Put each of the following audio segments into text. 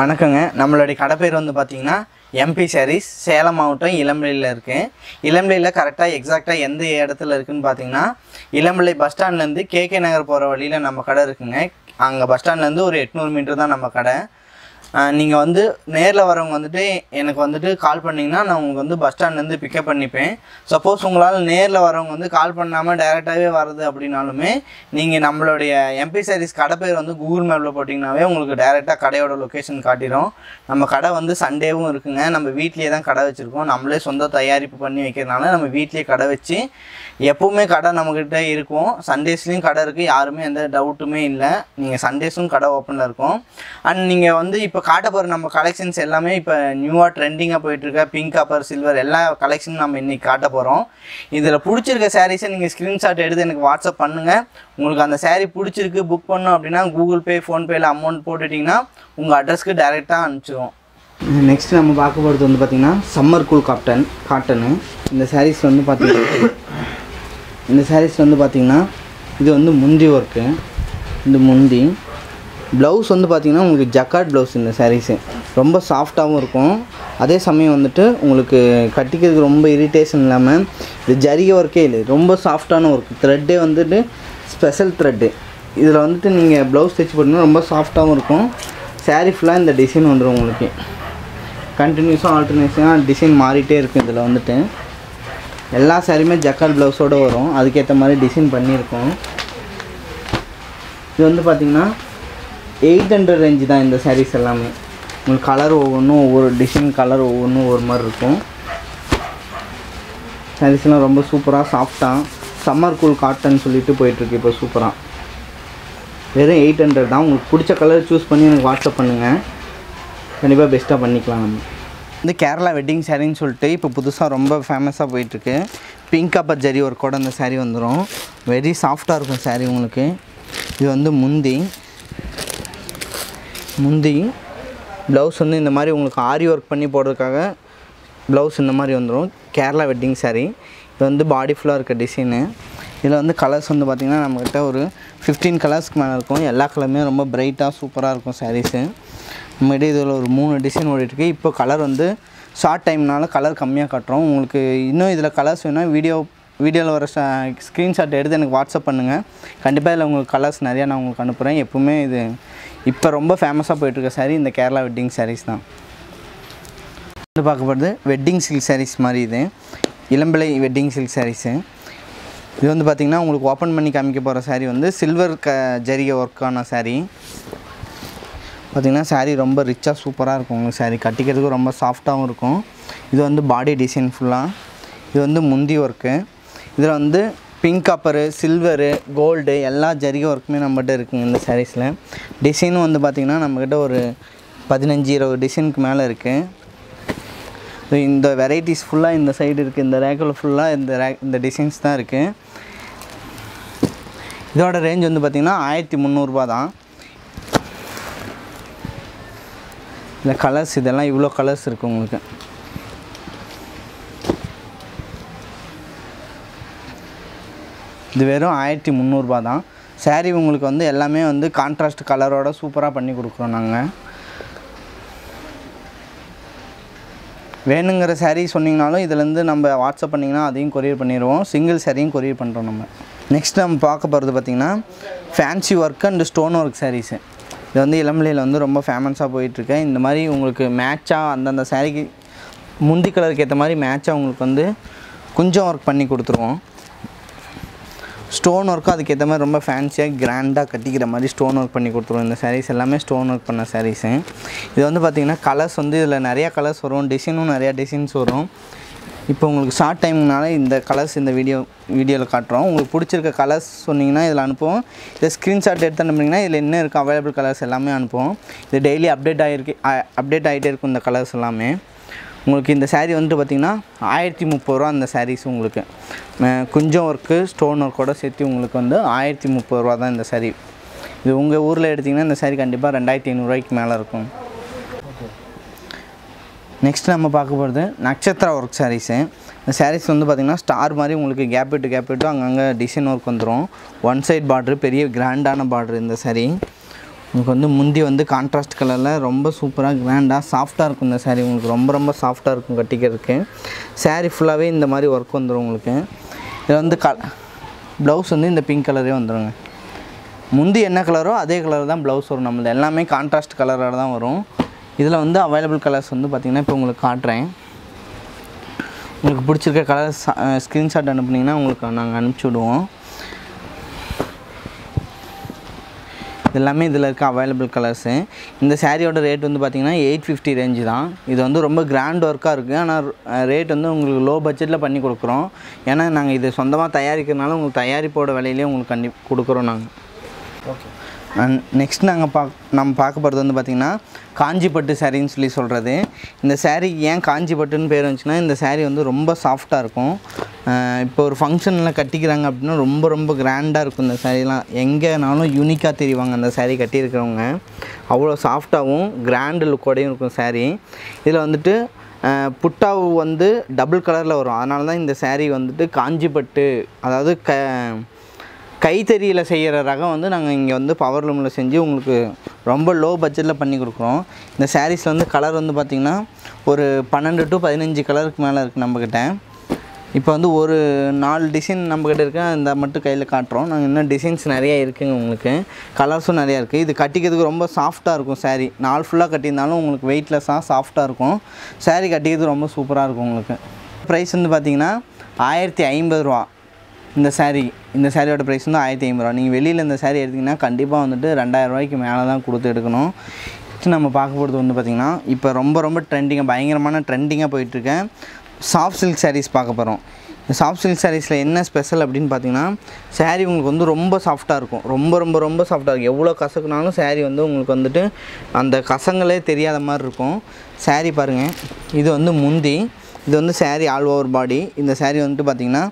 வணக்கங்க. நம்மளுடைய கடை பேர் வந்து பார்த்தீங்கன்னா எம்பி சாரீஸ், சேலம் மாவட்டம் இளம்பிள்ளையில் இருக்குது. இளம்பிள்ளையில் கரெக்டாக எக்ஸாக்டாக எந்த இடத்துல இருக்குதுன்னு பார்த்தீங்கன்னா, இளம்பிள்ளை பஸ் ஸ்டாண்ட்லேருந்து கேகே நகர் போகிற வழியில் நம்ம கடை இருக்குங்க. அங்கே பஸ் ஸ்டாண்ட்லேருந்து ஒரு 800 மீட்டர் தான் நம்ம கடை. நீங்கள் வந்து நேரில் வரவங்க வந்துட்டு எனக்கு வந்துட்டு கால் பண்ணிங்கன்னா நான் உங்களுக்கு வந்து பஸ் ஸ்டாண்ட்லேருந்து பிக்கப் பண்ணிப்பேன். சப்போஸ் உங்களால் நேரில் வரவங்க வந்து கால் பண்ணாமல் டேரெக்டாகவே வருது அப்படின்னாலுமே நீங்கள் நம்மளுடைய எம்பி சாரீஸ் கடை பேர் வந்து கூகுள் மேப்பில் போட்டிங்கனாவே உங்களுக்கு டேரெக்டாக கடையோட லொக்கேஷன் காட்டிடும். நம்ம கடை வந்து சண்டேவும் இருக்குங்க. நம்ம வீட்லேயே தான் கடை வச்சுருக்கோம். நம்மளே சொந்த தயாரிப்பு பண்ணி வைக்கிறதுனால நம்ம வீட்லேயே கடை வச்சு எப்போவுமே கடை நம்மக்கிட்ட இருக்கும். சண்டேஸ்லேயும் கடை இருக்குது, யாருமே எந்த டவுட்டுமே இல்லை. நீங்கள் சண்டேஸும் கடை ஓப்பனில் இருக்கும். அண்ட் நீங்கள் வந்து இப்போ காட்ட போகிற நம்ம கலெக்ஷன்ஸ் எல்லாமே இப்போ நியூவாக ட்ரெண்டிங்காக போயிட்டுருக்க பிங்க், காப்பர், சில்வர் எல்லா கலெக்ஷனும் நம்ம இன்றைக்கி காட்ட போகிறோம். இதில் பிடிச்சிருக்க சாரீஸை நீங்கள் ஸ்க்ரீன்ஷாட் எடுத்து எனக்கு வாட்ஸ்அப் பண்ணுங்கள். உங்களுக்கு அந்த சாரீ பிடிச்சிருக்கு புக் பண்ணோம் அப்படின்னா கூகுள் பே, ஃபோன்பேயில் அமௌண்ட் போட்டுட்டிங்கன்னா உங்கள் அட்ரஸ்க்கு டைரெக்டாக அனுப்பிச்சிடுவோம். நெக்ஸ்ட் நம்ம பார்க்க போகிறது வந்து பார்த்திங்கன்னா சம்மர் கூல் காட்டனு. இந்த சாரீஸ் வந்து பார்த்திங்கன்னா இது வந்து முந்தி ஒர்க்கு. இந்த முந்தி ப்ளவுஸ் வந்து பார்த்திங்கன்னா உங்களுக்கு ஜக்கார்ட் ப்ளவுஸ். இந்த சாரீஸு ரொம்ப சாஃப்டாகவும் இருக்கும். அதே சமயம் வந்துட்டு உங்களுக்கு கட்டிக்கிறதுக்கு ரொம்ப இரிட்டேஷன் இல்லாமல் இது ஜரிகை ஒர்க்கே இல்லை, ரொம்ப சாஃப்டான ஒர்க். த்ரெட்டே வந்துட்டு ஸ்பெஷல் த்ரெட்டு. இதில் வந்துட்டு நீங்கள் ப்ளவுஸ் தைச்சி போட்டிங்கன்னா ரொம்ப சாஃப்டாகவும் இருக்கும். சாரீ ஃபுல்லாக இந்த டிசைன் வந்துடும் உங்களுக்கு. கண்டினியூஸாக ஆல்டர்னேஷனாக டிசைன் மாறிட்டே இருக்கும். இதில் வந்துட்டு எல்லா சாரியுமே ஜக்கார்ட் ப்ளவுஸோடு வரும். அதுக்கேற்ற மாதிரி டிசைன் பண்ணியிருக்கோம். இது வந்து பார்த்திங்கன்னா 800 ரேஞ்சு தான் இந்த சாரீஸ் எல்லாமே. உங்களுக்கு கலர் ஒவ்வொன்றும் ஒவ்வொரு டிசைன், கலர் ஒவ்வொன்றும் ஒரு மாதிரி இருக்கும். சாரீஸ்லாம் ரொம்ப சூப்பராக சாஃப்டாக சம்மர் கூல் காட்டன் சொல்லிட்டு போயிட்டுருக்கு இப்போ சூப்பராக. வெறும் 800 தான். உங்களுக்கு பிடிச்ச கலர் சூஸ் பண்ணி எனக்கு வாட்ஸ்அப் பண்ணுங்கள். கண்டிப்பாக பெஸ்ட்டாக பண்ணிக்கலாம். நம்ம வந்து கேரளா வெட்டிங் சாரின்னு சொல்லிட்டு இப்போ புதுசாக ரொம்ப ஃபேமஸாக போயிட்டுருக்கு. பிங்க் காப்பர் ஜரி ஒர்க்கோட அந்த சாரீ வந்துடும். வெரி சாஃப்டாக இருக்கும் சாரீ உங்களுக்கு. இது வந்து முந்தி ப்ளவுஸ் வந்து இந்த மாதிரி உங்களுக்கு ஆரி ஒர்க் பண்ணி போடுறதுக்காக ப்ளவுஸ் இந்த மாதிரி வந்துடும். கேரளா வெட்டிங் சாரீ. இது வந்து பாடி ஃபுல்லாக இருக்க டிசைனு. இதில் வந்து கலர்ஸ் வந்து பார்த்திங்கன்னா நம்மக்கிட்ட ஒரு 15 கலர்ஸ்க்கு மேலே இருக்கும். எல்லா கலருமே ரொம்ப பிரைட்டாக சூப்பராக இருக்கும் சாரீஸு. நம்மகிட்ட இதில் ஒரு 3 டிசைன் ஓடிட்டுருக்கு. இப்போ கலர் வந்து ஷார்ட் டைம்னால கலர் கம்மியாக காட்டுறோம். உங்களுக்கு இன்னும் இதில் கலர்ஸ் வேணால் வீடியோவில் வர ஸ்க்ரீன்ஷாட் எடுத்து எனக்கு வாட்ஸ்அப் பண்ணுங்கள். கண்டிப்பாக இதில் உங்களுக்கு கலர்ஸ் நிறையா நான் உங்களுக்கு அனுப்புகிறேன். எப்போவுமே இது இப்போ ரொம்ப ஃபேமஸாக போயிட்டுருக்க சாரீ இந்த கேரளா வெட்டிங் சாரீஸ் தான். வந்து பார்க்கப்படுது வெட்டிங் சில்க் சாரீஸ் மாதிரி. இது இளம்பிள்ளை வெட்டிங் சில்க் சாரீஸு. இது வந்து பார்த்திங்கன்னா உங்களுக்கு ஓப்பன் பண்ணி காமிக்க போகிற சாரீ வந்து சில்வர் ஜரிகை ஒர்க்கான சாரீ. பார்த்திங்கன்னா சாரீ ரொம்ப ரிச்சாக சூப்பராக இருக்கும். உங்களுக்கு சாரீ கட்டிக்கிறதுக்கு ரொம்ப சாஃப்டாகவும் இருக்கும். இது வந்து பாடி டிசைன் ஃபுல்லாக. இது வந்து முந்தி ஒர்க்கு. இதில் வந்து பிங்க் காப்பரு, சில்வரு, கோல்டு எல்லா ஜரிகை ஒர்க்குமே நம்மகிட்ட இருக்குங்க இந்த சாரீஸில். டிசைனும் வந்து பார்த்திங்கன்னா நம்மக்கிட்ட ஒரு 15-20 டிசைனுக்கு மேலே இருக்குது. இந்த வெரைட்டிஸ் ஃபுல்லாக இந்த சைடு இருக்குது. இந்த ரேக்கில் ஃபுல்லாக இந்த டிசைன்ஸ் தான் இருக்குது. இதோட ரேஞ்ச் வந்து பார்த்திங்கன்னா 1300 ரூபா தான். இந்த கலர்ஸ் இதெல்லாம் இவ்வளோ கலர்ஸ் இருக்குது உங்களுக்கு. இது வெறும் 1300 ரூபா தான். சாரீ உங்களுக்கு வந்து எல்லாமே வந்து கான்ட்ராஸ்ட் கலரோட சூப்பராக பண்ணி கொடுக்குறோம் நாங்கள். வேணுங்கிற சாரீ சொன்னிங்கனாலும் இதிலேருந்து நம்ம வாட்ஸ்அப் பண்ணிங்கன்னா அதையும் கொரியர் பண்ணிடுவோம். சிங்கிள் சாரியும் கொரியர் பண்ணுறோம் நம்ம. நெக்ஸ்ட் நம்ம பார்க்க போகிறது பார்த்திங்கன்னா fancy work and stone work saris. இது வந்து இளம்பிள்ளையில் வந்து ரொம்ப ஃபேமஸாக போயிட்டுருக்கு. இந்த மாதிரி உங்களுக்கு மேட்சாக அந்தந்த சாரீக்கு முந்தி கலருக்கு ஏற்ற மாதிரி மேட்சாக உங்களுக்கு வந்து கொஞ்சம் ஒர்க் பண்ணி கொடுத்துருவோம். ஸ்டோன் ஒர்க்கும் அதுக்கேற்ற மாதிரி ரொம்ப ஃபேன்சியாக கிராண்டாக கட்டிக்கிற மாதிரி ஸ்டோன் ஒர்க் பண்ணி கொடுத்துருவோம். இந்த சாரீஸ் எல்லாமே ஸ்டோன் ஒர்க் பண்ண சாரீஸு. இது வந்து பார்த்திங்கன்னா கலர்ஸ் வந்து இதில் நிறையா கலர்ஸ் வரும். டிசைனும் நிறையா டிசைன்ஸ் வரும். இப்போ உங்களுக்கு ஷார்ட் டைம்னால இந்த கலர்ஸ் இந்த வீடியோவில் காட்டுறோம். உங்களுக்கு பிடிச்சிருக்க கலர்ஸ் சொன்னிங்கன்னா இதில் அனுப்புவோம். இதை ஸ்க்ரீன்ஷாட் எடுத்து அனுப்புனீங்கன்னா இதில் என்ன இருக்குது அவைலபிள் கலர்ஸ் எல்லாமே அனுப்புவோம். இது டெய்லி அப்டேட் ஆகிட்டே இருக்கும் இந்த கலர்ஸ் எல்லாமே. உங்களுக்கு இந்த சாரீ வந்துட்டு பார்த்திங்கன்னா 1030 ரூபா அந்த சாரீஸ். உங்களுக்கு கொஞ்சம் ஒர்க்கு ஸ்டோன் ஒர்க்கோடு சேர்த்து உங்களுக்கு வந்து 1030 ரூபா தான் இந்த சாரீ. இது உங்கள் ஊரில் எடுத்திங்கன்னா இந்த சாரீ கண்டிப்பாக 2500 ரூபாய்க்கு மேலே இருக்கும். நெக்ஸ்ட் நம்ம பார்க்க போகிறது நட்சத்திரா ஒர்க் சாரீஸு. இந்த சாரீஸ் வந்து பார்த்திங்கன்னா ஸ்டார் மாதிரி உங்களுக்கு கேப் விட்டு அங்கங்கே டிசைன் ஒர்க் வந்துடும். ஒன் சைட் பார்ட்ரு, பெரிய கிராண்டான பார்ட்ரு இந்த சாரீ. உங்களுக்கு வந்து முந்தி வந்து கான்ட்ராஸ்ட் கலரில் ரொம்ப சூப்பராக கிராண்டாக சாஃப்டாக இருக்கும் இந்த சாரீ. உங்களுக்கு ரொம்ப ரொம்ப சாஃப்டாக இருக்கும் கட்டிக்கிறதுக்கு. சாரீ ஃபுல்லாகவே இந்த மாதிரி ஒர்க் வந்துடும் உங்களுக்கு. இது வந்து ப்ளவுஸ் வந்து இந்த பிங்க் கலரே வந்துடுங்க. முந்தி என்ன கலரோ அதே கலர் தான் ப்ளவுஸ் வரும். நம்மளது எல்லாமே கான்ட்ராஸ்ட் கலராக தான் வரும். இதில் வந்து அவைலபிள் கலர்ஸ் வந்து பார்த்திங்கன்னா இப்போ உங்களுக்கு காட்டுறேன். உங்களுக்கு பிடிச்சிருக்க கலர் ஸ்க்ரீன்ஷாட் அனுப்புனீங்கன்னா உங்களுக்கு நாங்கள் அனுப்பிச்சி விடுவோம். எல்லாமே இதில் இருக்க அவைலபிள் கலர்ஸு. இந்த சாரியோட ரேட் வந்து பார்த்திங்கன்னா 850 ரேஞ்சு தான். இது வந்து ரொம்ப கிராண்ட் ஒர்க்காக இருக்குது. ஆனால் ரேட் வந்து உங்களுக்கு லோ பட்ஜெட்டில் பண்ணி கொடுக்குறோம். ஏன்னா நாங்கள் இது சொந்தமாக தயாரிக்கிறதுனால உங்களுக்கு தயாரிப்போட விலையிலே உங்களுக்கு கொடுக்குறோம் நாங்கள். ஓகே. நெக்ஸ்ட் நம்ம பார்க்க போகிறது வந்து பார்த்திங்கன்னா காஞ்சிப்பட்டு சாரின்னு சொல்லி சொல்கிறது. இந்த சாரீ ஏன் காஞ்சிப்பட்டுன்னு பேர் வந்துச்சுன்னா இந்த சாரீ வந்து ரொம்ப சாஃப்டாக இருக்கும். இப்போ ஒரு ஃபங்க்ஷனில் கட்டிக்கிறாங்க அப்படின்னா ரொம்ப ரொம்ப கிராண்டாக இருக்கும். இந்த சாரீலாம் எங்கேனாலும் யூனிக்காக தெரிவாங்க அந்த சாரீ கட்டியிருக்கிறவங்க. அவ்வளோ சாஃப்டாகவும் கிராண்டு லுக்கோடையும் இருக்கும் சாரீ. இதில் வந்துட்டு புட்டாவு வந்து டபுள் கலரில் வரும். அதனால தான் இந்த சாரீ வந்துட்டு காஞ்சிப்பட்டு, அதாவது கைத்தறியில் செய்கிற ரகம் வந்து நாங்கள் இங்கே வந்து பவர் லூமில் செஞ்சு உங்களுக்கு ரொம்ப லோ பட்ஜெட்டில் பண்ணி கொடுக்குறோம். இந்த சாரீஸில் வந்து கலர் வந்து பார்த்திங்கன்னா ஒரு 12 to 15 கலருக்கு மேலே இருக்குது நம்மக்கிட்ட. இப்போ வந்து ஒரு 4 டிசைன் நம்மக்கிட்ட இருக்குது. இந்த மட்டும் கையில் காட்டுறோம். நாங்கள் இன்னும் டிசைன்ஸ் நிறையா இருக்குதுங்க. உங்களுக்கு கலர்ஸும் நிறையா இருக்குது. இது கட்டிக்கிறதுக்கு ரொம்ப சாஃப்டாக இருக்கும் சாரீ. நாள் ஃபுல்லாக கட்டியிருந்தாலும் உங்களுக்கு வெயிட்லெஸ்ஸாக சாஃப்டாக இருக்கும். சாரீ கட்டிக்கிறதுக்கு ரொம்ப சூப்பராக இருக்கும் உங்களுக்கு. ப்ரைஸ் வந்து பார்த்திங்கன்னா 1050 ரூபா. இந்த சாரியோட ப்ரைஸ் வந்து 1050 ரூபா. நீங்கள் வெளியில் இந்த சாரீ எடுத்திங்கன்னா கண்டிப்பாக வந்துட்டு 2000 ரூபாய்க்கு மேலே தான் கொடுத்து எடுக்கணும். நம்ம பார்க்க போகிறது வந்து பார்த்திங்கன்னா இப்போ ரொம்ப ரொம்ப பயங்கரமான ட்ரெண்டிங்காக போயிட்டுருக்கேன் சாஃப்ட் சில்க் சாரீஸ் பார்க்க போகிறோம். இந்த சாஃப்ட் சில்க் சாரீஸில் என்ன ஸ்பெஷல் அப்படின்னு பார்த்தீங்கன்னா சாரீ உங்களுக்கு வந்து ரொம்ப சாஃப்டாக இருக்கும். ரொம்ப ரொம்ப ரொம்ப சாஃப்டாக இருக்கும். எவ்வளோ கசக்குனாலும் சாரீ வந்து உங்களுக்கு வந்துட்டு அந்த கசங்களே தெரியாத மாதிரி இருக்கும். சாரீ பாருங்கள், இது வந்து முந்தி, இது வந்து சாரீ ஆல் ஓவர் பாடி. இந்த சாரீ வந்துட்டு பார்த்திங்கன்னா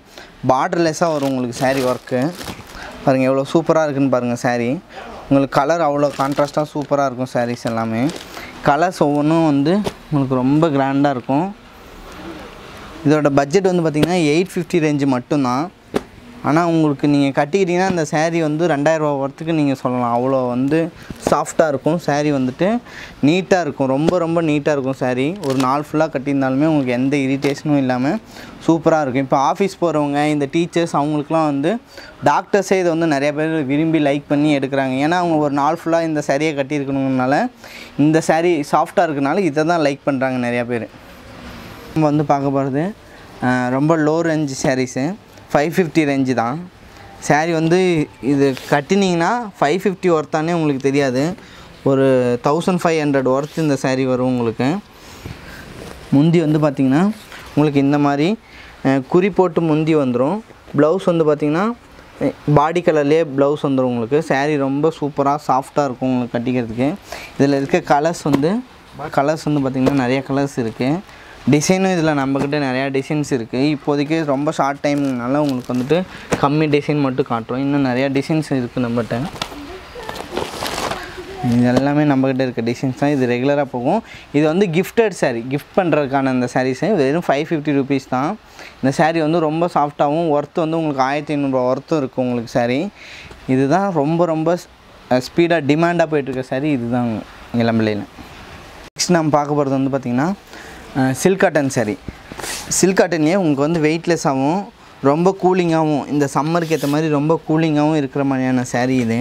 பார்டர்லெஸ்ஸாக வரும் உங்களுக்கு சாரீ ஒர்க்கு. பாருங்கள் எவ்வளோ சூப்பராக இருக்குதுன்னு பாருங்கள் சாரீ. உங்களுக்கு கலர் அவ்வளோ கான்ட்ராஸ்ட்டாக சூப்பராக இருக்கும் சாரீஸ் எல்லாமே. கலர்ஸ் ஒவ்வொன்றும் வந்து உங்களுக்கு ரொம்ப கிராண்டாக இருக்கும். இதோட பட்ஜெட் வந்து பார்த்திங்கன்னா 850 ரேஞ்சு மட்டும்தான். ஆனால் உங்களுக்கு நீங்கள் கட்டிக்கிட்டிங்கன்னா அந்த சாரீ வந்து 2000 ரூபா ஒர்த்துக்கு நீங்கள் சொல்லலாம். அவ்வளோ வந்து சாஃப்டாக இருக்கும் சாரீ. வந்துட்டு நீட்டாக இருக்கும். ரொம்ப ரொம்ப நீட்டாக இருக்கும் சாரீ. ஒரு நாள் ஃபுல்லாக கட்டியிருந்தாலுமே உங்களுக்கு எந்த இரிட்டேஷனும் இல்லாமல் சூப்பராக இருக்கும். இப்போ ஆஃபீஸ் போகிறவங்க, இந்த டீச்சர்ஸ், அவங்களுக்குலாம் வந்து டாக்டர்ஸே இதை வந்து நிறைய பேர் விரும்பி லைக் பண்ணி எடுக்கிறாங்க. ஏன்னா அவங்க ஒரு நாள் ஃபுல்லாக இந்த சாரியை கட்டியிருக்கணுங்கனால, இந்த சாரீ சாஃப்டாக இருக்கனால இதை தான் லைக் பண்ணுறாங்க நிறையா பேர். நம்ம வந்து பார்க்க போகிறது ரொம்ப லோ ரேஞ்சு சாரீஸு. 550 ரேஞ்சு தான் சாரீ. வந்து இது கட்டினீங்கன்னா 550 ஒர்த்தானே உங்களுக்கு தெரியாது. ஒரு 1500 ஒர்த் இந்த சாரீ வரும் உங்களுக்கு. முந்தி வந்து பார்த்திங்கன்னா உங்களுக்கு இந்த மாதிரி குறி போட்டு முந்தி வந்துடும். ப்ளவுஸ் வந்து பார்த்திங்கன்னா பாடி கலர்லேயே ப்ளவுஸ் வந்துடும் உங்களுக்கு. சாரீ ரொம்ப சூப்பராக சாஃப்டாக இருக்கும் உங்களுக்கு கட்டிக்கிறதுக்கு. இதில் இருக்க கலர்ஸ் வந்து பார்த்திங்கன்னா நிறைய கலர்ஸ் இருக்குது. டிசைனும் இதில் நம்மக்கிட்ட நிறையா டிசைன்ஸ் இருக்குது. இப்போதைக்கு ரொம்ப ஷார்ட் டைம்னால உங்களுக்கு வந்துட்டு கம்மி டிசைன் மட்டும் காட்டுறோம். இன்னும் நிறையா டிசைன்ஸ் இருக்குது நம்மகிட்ட. இது எல்லாமே நம்மக்கிட்ட இருக்க டிசைன்ஸ் தான். இது ரெகுலராக போகும். இது வந்து கிஃப்டட் சாரீ, கிஃப்ட் பண்ணுறதுக்கான இந்த சாரீஸு வெறும் 550 ருபீஸ் தான். இந்த சாரீ வந்து ரொம்ப சாஃப்டாகவும் ஒர்த்து வந்து உங்களுக்கு 1500 ரூபா ஒர்த்தும் இருக்குது உங்களுக்கு சாரீ. இதுதான் ரொம்ப ரொம்ப ஸ்பீடாக டிமாண்டாக போயிட்டுருக்க சாரீ. இதுதான் இளம்பிள்ளையில். நெக்ஸ்ட் நம்ம பார்க்க போகிறது வந்து பார்த்திங்கன்னா சில்க் காட்டன் சாரீ. சில்க் காட்டன்லேயே உங்களுக்கு வந்து வெயிட்லெஸ்ஸாகவும் ரொம்ப கூலிங்காகவும், இந்த சம்மருக்கு ஏற்ற மாதிரி ரொம்ப கூலிங்காகவும் இருக்கிற மாதிரியான சாரீ இது.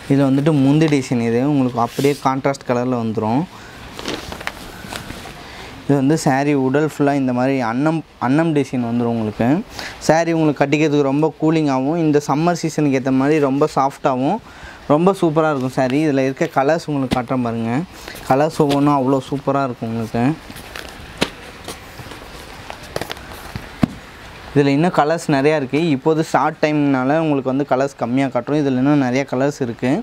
இதில் வந்துட்டு முந்தி டிசைன் இது உங்களுக்கு அப்படியே கான்ட்ராஸ்ட் கலரில் வந்துடும். இது வந்து சாரீ உடல் ஃபுல்லாக இந்த மாதிரி அன்னம் டிசைன் வந்துடும் உங்களுக்கு. சாரீ உங்களுக்கு கட்டிக்கிறதுக்கு ரொம்ப கூலிங்காகவும், இந்த சம்மர் சீசனுக்கு ஏற்ற மாதிரி ரொம்ப சாஃப்டாகவும் ரொம்ப சூப்பராக இருக்கும் சாரீ. இதில் இருக்க கலர்ஸ் உங்களுக்கு காட்டுறேன் பாருங்கள். கலர்ஸ் ஒவ்வொன்றும் அவ்வளோ சூப்பராக இருக்கும் உங்களுக்கு. இதில் இன்னும் கலர்ஸ் நிறையா இருக்குது. இப்போது ஷார்ட் டைம்னால உங்களுக்கு வந்து கலர்ஸ் கம்மியாக காட்டுறோம். இதில் இன்னும் நிறையா கலர்ஸ் இருக்குது.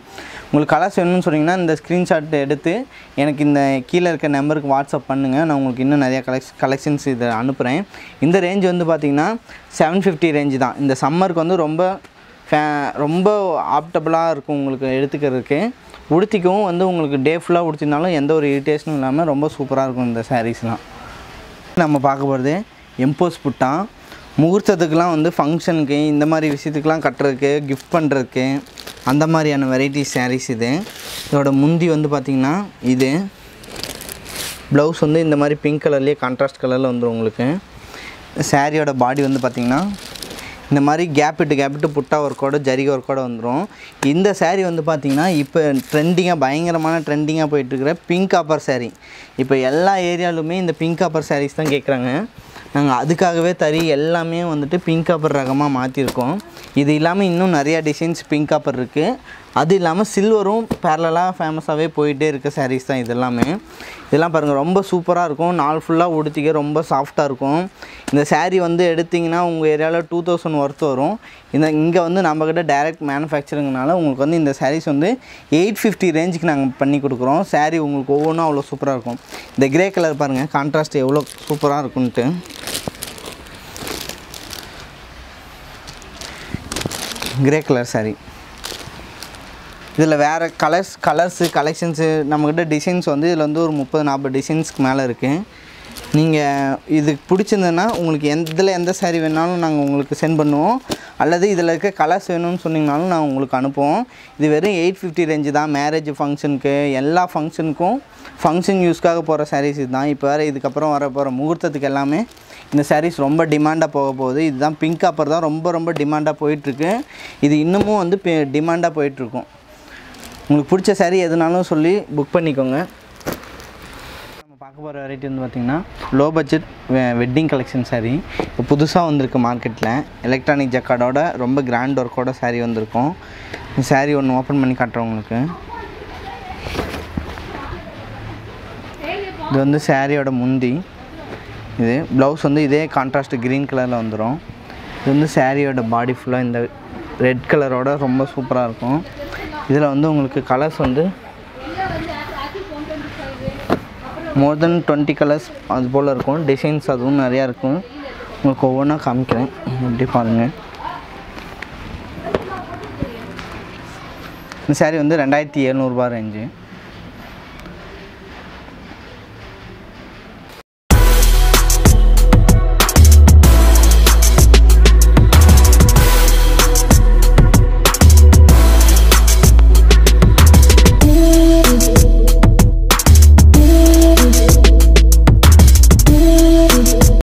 உங்களுக்கு கலர்ஸ் வேணும்னு சொன்னீங்கன்னா இந்த ஸ்க்ரீன்ஷாட் எடுத்து எனக்கு இந்த கீழே இருக்க நம்பருக்கு வாட்ஸ்அப் பண்ணுங்கள். நான் உங்களுக்கு இன்னும் நிறையா கலெக்ஷன்ஸ் இதை அனுப்புகிறேன். இந்த ரேஞ்ச் வந்து பார்த்திங்கன்னா 750 ரேஞ்சு தான். இந்த சம்மருக்கு வந்து ரொம்ப ஆப்டபுளாக இருக்கும் உங்களுக்கு எடுத்துக்கிறதுக்கு. உடுத்திக்கவும் வந்து உங்களுக்கு டே ஃபுல்லாக உடுத்தினாலும் எந்த ஒரு இரிட்டேஷனும் இல்லாமல் ரொம்ப சூப்பராக இருக்கும் இந்த சாரீஸ்லாம். நம்ம பார்க்க போகிறது எம்போஸ் புட்டா. முகூர்த்தத்துக்கெலாம் வந்து ஃபங்க்ஷனுக்கு இந்த மாதிரி விஷயத்துக்கெலாம் கட்டுறதுக்கு, கிஃப்ட் பண்ணுறதுக்கு அந்த மாதிரியான வெரைட்டி சாரீஸ் இது. இதோட முந்தி வந்து பார்த்திங்கன்னா இது. ப்ளவுஸ் வந்து இந்த மாதிரி பிங்க் கலர்லேயே கான்ட்ராஸ்ட் கலரில் வந்துடும் உங்களுக்கு. சாரியோட பாடி வந்து பார்த்திங்கன்னா இந்த மாதிரி கேப்பிட்டு புட்டா ஒர்க்கோட ஜரிகை ஒர்க்கோட வந்துடும். இந்த சாரீ வந்து பார்த்திங்கன்னா இப்போ பயங்கரமான ட்ரெண்டிங்காக போயிட்டுருக்கிற பிங்க் காப்பர் சாரீ. இப்போ எல்லா ஏரியாலுமே இந்த பிங்க் காப்பர் சாரீஸ் தான் கேட்குறாங்க. நாங்கள் அதுக்காகவே எல்லாமே வந்துட்டு பிங்க் காப்பர் ரகமாக மாற்றிருக்கோம். இது இல்லாமல் இன்னும் நிறையா டிசைன்ஸ் பிங்க் காப்பர் இருக்குது. அது இல்லாமல் சில்வரும் பேரலாக ஃபேமஸாகவே போயிட்டே இருக்க சாரீஸ் தான் இதெல்லாமே. இதெல்லாம் பாருங்கள், ரொம்ப சூப்பராக இருக்கும். நாள் ஃபுல்லாக உடுத்திக்க ரொம்ப சாஃப்டாக இருக்கும். இந்த சாரீ வந்து எடுத்திங்கன்னா உங்கள் ஏரியாவில் 2000 ஒர்த் வரும். இங்கே வந்து நம்மக்கிட்ட டைரக்ட் மேனுஃபேக்சரிங்னால உங்களுக்கு வந்து இந்த சாரீஸ் வந்து 850 ரேஞ்சுக்கு நாங்கள் பண்ணி கொடுக்குறோம். சாரீ உங்களுக்கு ஒவ்வொன்றும் அவ்வளோ சூப்பராக இருக்கும். இந்த கிரே கலர் பாருங்கள், கான்ட்ராஸ்ட் எவ்வளோ சூப்பராக இருக்குன்ட்டு. Grey colour sari. இதில் வேறு கலர்ஸு கலெக்ஷன்ஸு நம்மக்கிட்ட டிசைன்ஸ் வந்து இதில் வந்து ஒரு 30-40 டிசைன்ஸ்க்கு மேலே இருக்குது. நீங்கள் இதுக்கு பிடிச்சிருந்ததுன்னா உங்களுக்கு எந்த சாரீ வேணாலும் நாங்கள் உங்களுக்கு சென்ட் பண்ணுவோம். அல்லது இதில் இருக்க கலர்ஸ் வேணும்னு சொன்னிங்கனாலும் நாங்கள் உங்களுக்கு அனுப்புவோம். இது வெறும் 850 ரேஞ்சு தான். மேரேஜ் ஃபங்க்ஷனுக்கு எல்லா ஃபங்க்ஷனுக்கும் ஃபங்க்ஷன் யூஸ்க்காக போகிற சாரீஸ் இது தான். இப்போ வேறு இதுக்கப்புறம் வர போகிற முகூர்த்தத்துக்கு எல்லாமே இந்த சாரீஸ் ரொம்ப டிமாண்டாக போக போகுது. இதுதான் பிங்க் காப்பர் தான் ரொம்ப டிமாண்டாக போயிட்டுருக்கு. இது இன்னமும் வந்து டிமாண்டாக போயிட்டுருக்கும். உங்களுக்கு பிடிச்ச சாரீ எதுனாலும் சொல்லி புக் பண்ணிக்கோங்க. நம்ம பார்க்க போகிற வெரைட்டி வந்து பார்த்திங்கன்னா low budget wedding collection sari. இப்போ புதுசாக வந்திருக்கு மார்க்கெட்டில். எலக்ட்ரானிக் ஜக்கார்டோட ரொம்ப கிராண்ட் ஒர்க்கோட சாரீ வந்திருக்கும். இந்த சாரீ ஒன்று ஓப்பன் பண்ணி காட்டுறேன் உங்களுக்கு. இது வந்து சாரியோட முந்தி. இது ப்ளவுஸ் வந்து இதே கான்ட்ராஸ்ட் க்ரீன் கலரில் வந்துடும். இது வந்து சாரியோட பாடி ஃபுல்லாக இந்த ரெட் கலரோட ரொம்ப சூப்பராக இருக்கும். இதில் வந்து உங்களுக்கு கலர்ஸ் வந்து மோர் தென் 20 கலர்ஸ் அது போல் இருக்கும். டிசைன்ஸ் அதுவும் நிறையா இருக்கும். உங்களுக்கு ஒவ்வொன்றா காமிக்கிறேன், எப்படி பாருங்கள். இந்த சாரீ வந்து 2700 ரூபா ரேஞ்சு.